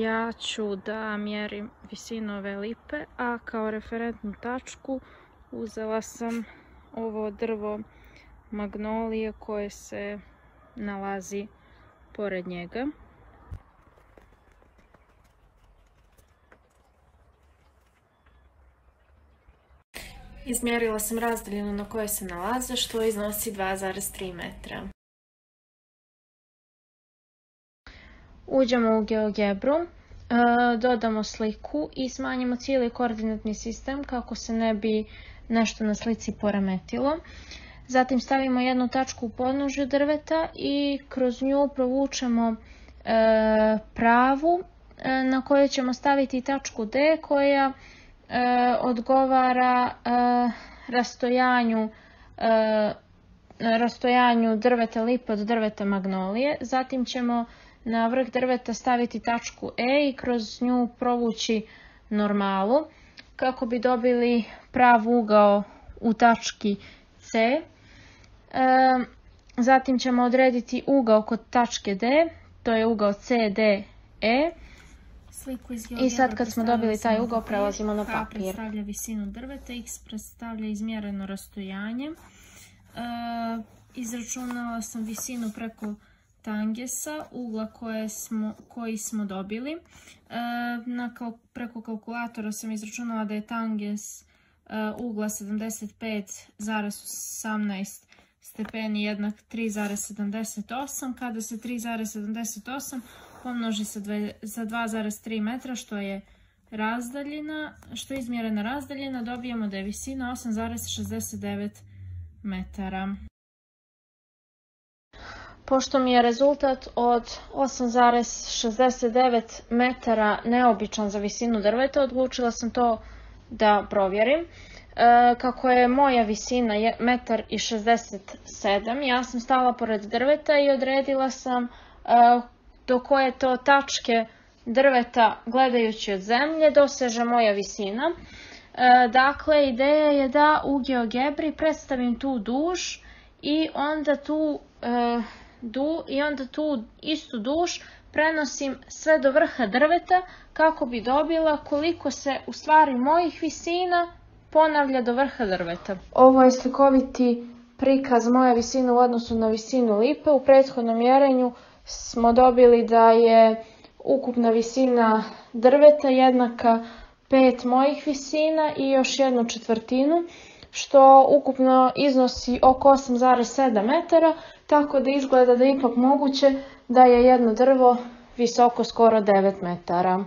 Ja ću da mjerim visinu ove lipe, a kao referentnu tačku uzela sam ovo drvo magnolije koje se nalazi pored njega. Izmjerila sam razdaljinu na kojoj se nalaze, što iznosi 2,3 metra. Uđemo u GeoGebru, dodamo sliku i smanjimo cijeli koordinatni sistem kako se ne bi nešto na slici poremetilo. Zatim stavimo jednu tačku u podnožju drveta i kroz nju provučemo pravu na kojoj ćemo staviti tačku D koja odgovara rastojanju drveta lipe od drveta magnolije. Zatim ćemo na vrh drveta staviti tačku E i kroz nju provući normalu kako bi dobili prav ugao u tački C. Zatim ćemo odrediti ugao kod tačke D, to je ugao CDE. I sad kad smo dobili taj ugao prelazimo na papir. H predstavlja visinu drveta, X predstavlja izmjereno rastojanje. Izračunala sam visinu preko tangesa, ugla koji smo dobili. Preko kalkulatora sam izračunala da je tangens ugla 75,18 stepeni jednak 3,78. Kada se 3,78 pomnoži za 2,3 metra, što je izmjerena razdaljina, dobijemo da je visina 8,69 metara. Pošto mi je rezultat od 8,69 metara neobičan za visinu drveta, odlučila sam to da provjerim. Kako je moja visina 1,67 m, ja sam stala pored drveta i odredila sam do koje to tačke drveta gledajući od zemlje doseže moja visina. Dakle, ideja je da u GeoGebri predstavim tu duž i onda tu istu duž prenosim sve do vrha drveta kako bi dobila koliko se u stvari mojih visina ponavlja do vrha drveta. Ovo je slikoviti prikaz moje visine u odnosu na visinu lipe. U prethodnom mjerenju smo dobili da je ukupna visina drveta jednaka 5 mojih visina i još 1/4, što ukupno iznosi oko 8,7 metara, tako da izgleda da je ipak moguće da je jedno drvo visoko skoro 9 metara.